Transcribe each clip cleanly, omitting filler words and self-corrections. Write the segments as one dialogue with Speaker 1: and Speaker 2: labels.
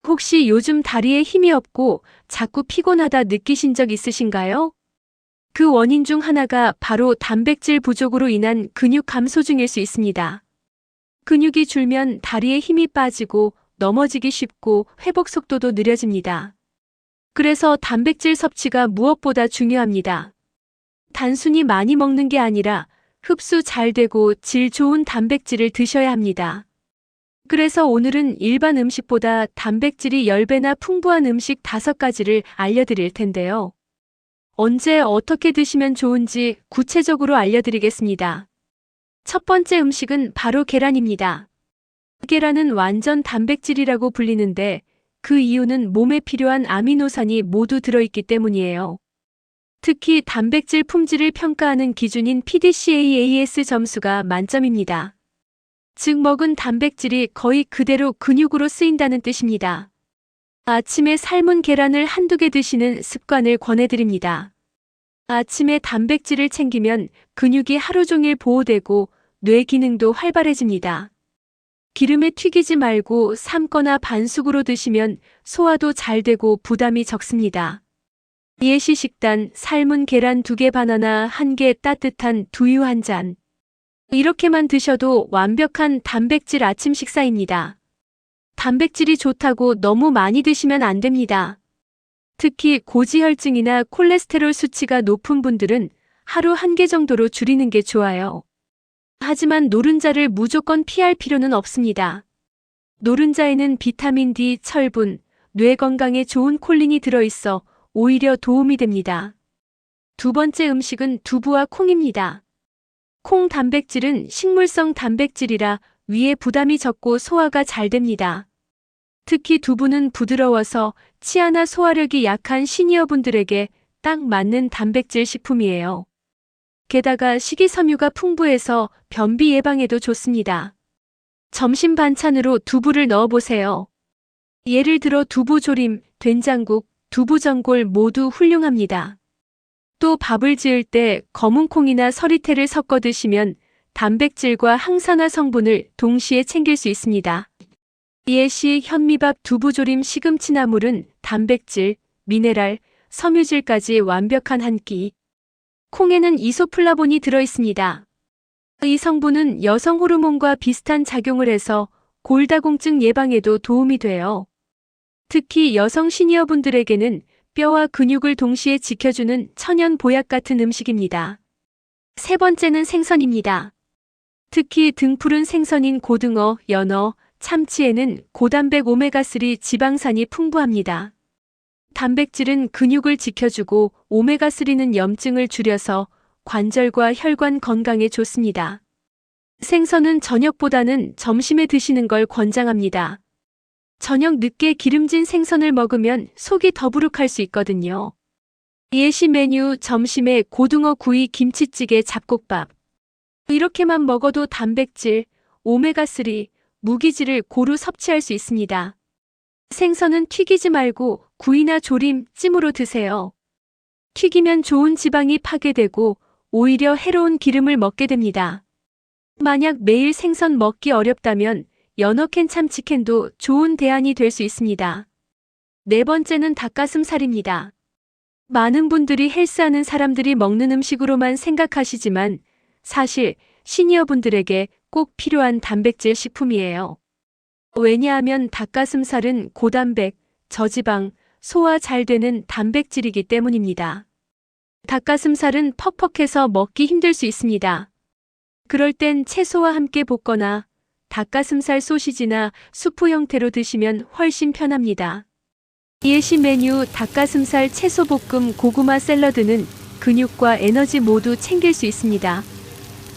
Speaker 1: 혹시 요즘 다리에 힘이 없고 자꾸 피곤하다 느끼신 적 있으신가요? 그 원인 중 하나가 바로 단백질 부족으로 인한 근육 감소 중일 수 있습니다. 근육이 줄면 다리에 힘이 빠지고 넘어지기 쉽고 회복 속도도 느려집니다. 그래서 단백질 섭취가 무엇보다 중요합니다. 단순히 많이 먹는 게 아니라 흡수 잘 되고 질 좋은 단백질을 드셔야 합니다. 그래서 오늘은 일반 음식보다 단백질이 10배나 풍부한 음식 5가지를 알려드릴 텐데요. 언제 어떻게 드시면 좋은지 구체적으로 알려드리겠습니다. 첫 번째 음식은 바로 계란입니다. 계란은 완전 단백질이라고 불리는데 그 이유는 몸에 필요한 아미노산이 모두 들어있기 때문이에요. 특히 단백질 품질을 평가하는 기준인 PDCAAS 점수가 만점입니다. 즉 먹은 단백질이 거의 그대로 근육으로 쓰인다는 뜻입니다. 아침에 삶은 계란을 한두 개 드시는 습관을 권해드립니다. 아침에 단백질을 챙기면 근육이 하루 종일 보호되고 뇌 기능도 활발해집니다. 기름에 튀기지 말고 삶거나 반숙으로 드시면 소화도 잘 되고 부담이 적습니다. 예시 식단, 삶은 계란 2개, 바나나 1개, 따뜻한 두유 1잔. 이렇게만 드셔도 완벽한 단백질 아침 식사입니다. 단백질이 좋다고 너무 많이 드시면 안 됩니다. 특히 고지혈증이나 콜레스테롤 수치가 높은 분들은 하루 1개 정도로 줄이는 게 좋아요. 하지만 노른자를 무조건 피할 필요는 없습니다. 노른자에는 비타민 D, 철분, 뇌 건강에 좋은 콜린이 들어있어 오히려 도움이 됩니다. 두 번째 음식은 두부와 콩입니다. 콩 단백질은 식물성 단백질이라 위에 부담이 적고 소화가 잘 됩니다. 특히 두부는 부드러워서 치아나 소화력이 약한 시니어분들에게 딱 맞는 단백질 식품이에요. 게다가 식이섬유가 풍부해서 변비 예방에도 좋습니다. 점심 반찬으로 두부를 넣어보세요. 예를 들어 두부조림, 된장국, 두부전골 모두 훌륭합니다. 또 밥을 지을 때 검은콩이나 서리태를 섞어 드시면 단백질과 항산화 성분을 동시에 챙길 수 있습니다. 예시 현미밥, 두부조림, 시금치 나물은 단백질, 미네랄, 섬유질까지 완벽한 한 끼. 콩에는 이소플라본이 들어있습니다. 이 성분은 여성 호르몬과 비슷한 작용을 해서 골다공증 예방에도 도움이 돼요. 특히 여성 시니어분들에게는 뼈와 근육을 동시에 지켜주는 천연 보약 같은 음식입니다. 세 번째는 생선입니다. 특히 등푸른 생선인 고등어, 연어, 참치에는 고단백 오메가3 지방산이 풍부합니다. 단백질은 근육을 지켜주고 오메가3는 염증을 줄여서 관절과 혈관 건강에 좋습니다. 생선은 저녁보다는 점심에 드시는 걸 권장합니다. 저녁 늦게 기름진 생선을 먹으면 속이 더부룩할 수 있거든요. 예시 메뉴 점심에 고등어 구이, 김치찌개, 잡곡밥. 이렇게만 먹어도 단백질, 오메가3, 무기질을 고루 섭취할 수 있습니다. 생선은 튀기지 말고 구이나 조림, 찜으로 드세요. 튀기면 좋은 지방이 파괴되고 오히려 해로운 기름을 먹게 됩니다. 만약 매일 생선 먹기 어렵다면 연어캔, 참치캔도 좋은 대안이 될 수 있습니다. 네 번째는 닭가슴살입니다. 많은 분들이 헬스하는 사람들이 먹는 음식으로만 생각하시지만 사실 시니어분들에게 꼭 필요한 단백질 식품이에요. 왜냐하면 닭가슴살은 고단백, 저지방, 소화 잘 되는 단백질이기 때문입니다. 닭가슴살은 퍽퍽해서 먹기 힘들 수 있습니다. 그럴 땐 채소와 함께 볶거나 닭가슴살 소시지나 수프 형태로 드시면 훨씬 편합니다. 예시 메뉴 닭가슴살 채소볶음, 고구마 샐러드는 근육과 에너지 모두 챙길 수 있습니다.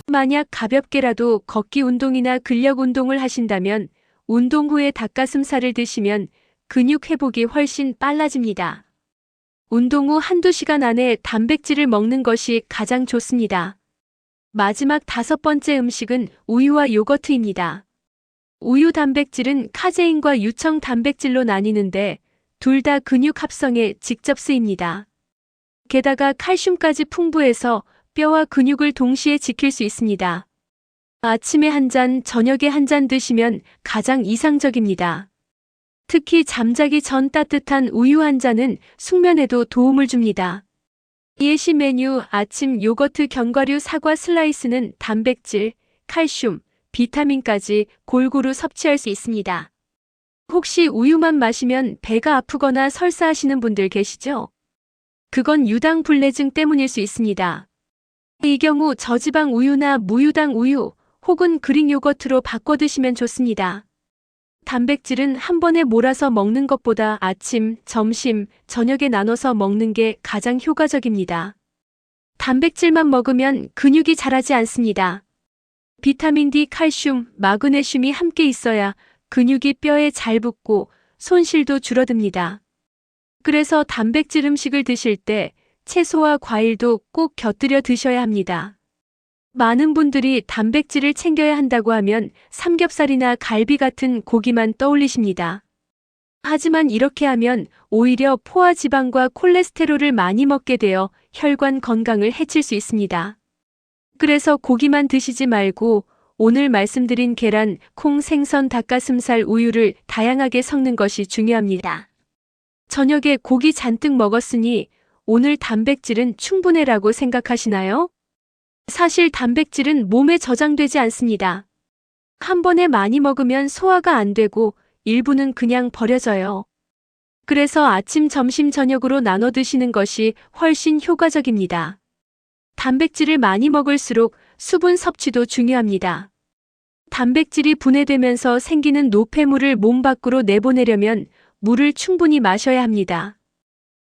Speaker 1: 만약 가볍게라도 걷기 운동이나 근력 운동을 하신다면 운동 후에 닭가슴살을 드시면 근육 회복이 훨씬 빨라집니다. 운동 후 한두 시간 안에 단백질을 먹는 것이 가장 좋습니다. 마지막 5번째 음식은 우유와 요거트입니다. 우유 단백질은 카제인과 유청 단백질로 나뉘는데 둘 다 근육 합성에 직접 쓰입니다. 게다가 칼슘까지 풍부해서 뼈와 근육을 동시에 지킬 수 있습니다. 아침에 1잔, 저녁에 1잔 드시면 가장 이상적입니다. 특히 잠자기 전 따뜻한 우유 한 잔은 숙면에도 도움을 줍니다. 예시 메뉴 아침 요거트 견과류 사과 슬라이스는 단백질, 칼슘, 비타민까지 골고루 섭취할 수 있습니다. 혹시 우유만 마시면 배가 아프거나 설사하시는 분들 계시죠? 그건 유당불내증 때문일 수 있습니다. 이 경우 저지방 우유나 무유당 우유 혹은 그릭 요거트로 바꿔 드시면 좋습니다. 단백질은 한 번에 몰아서 먹는 것보다 아침, 점심, 저녁에 나눠서 먹는 게 가장 효과적입니다. 단백질만 먹으면 근육이 자라지 않습니다. 비타민 D, 칼슘, 마그네슘이 함께 있어야 근육이 뼈에 잘 붙고 손실도 줄어듭니다. 그래서 단백질 음식을 드실 때 채소와 과일도 꼭 곁들여 드셔야 합니다. 많은 분들이 단백질을 챙겨야 한다고 하면 삼겹살이나 갈비 같은 고기만 떠올리십니다. 하지만 이렇게 하면 오히려 포화 지방과 콜레스테롤을 많이 먹게 되어 혈관 건강을 해칠 수 있습니다. 그래서 고기만 드시지 말고 오늘 말씀드린 계란, 콩, 생선, 닭가슴살, 우유를 다양하게 섞는 것이 중요합니다. 저녁에 고기 잔뜩 먹었으니 오늘 단백질은 충분해라고 생각하시나요? 사실 단백질은 몸에 저장되지 않습니다. 한 번에 많이 먹으면 소화가 안 되고 일부는 그냥 버려져요. 그래서 아침, 점심, 저녁으로 나눠 드시는 것이 훨씬 효과적입니다. 단백질을 많이 먹을수록 수분 섭취도 중요합니다. 단백질이 분해되면서 생기는 노폐물을 몸 밖으로 내보내려면 물을 충분히 마셔야 합니다.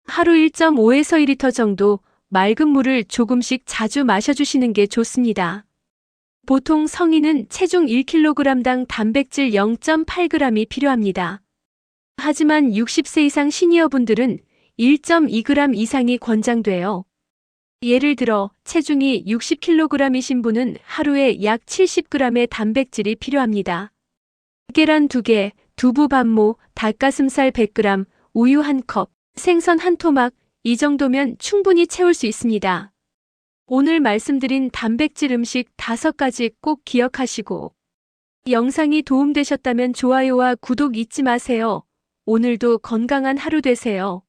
Speaker 1: 하루 1.5에서 2리터 정도 맑은 물을 조금씩 자주 마셔주시는 게 좋습니다. 보통 성인은 체중 1kg당 단백질 0.8g이 필요합니다. 하지만 60세 이상 시니어분들은 1.2g 이상이 권장돼요. 예를 들어 체중이 60kg이신 분은 하루에 약 70g의 단백질이 필요합니다. 계란 2개, 두부 반모, 닭가슴살 100g, 우유 1컵, 생선 1토막, 이 정도면 충분히 채울 수 있습니다. 오늘 말씀드린 단백질 음식 5가지 꼭 기억하시고 영상이 도움되셨다면 좋아요와 구독 잊지 마세요. 오늘도 건강한 하루 되세요.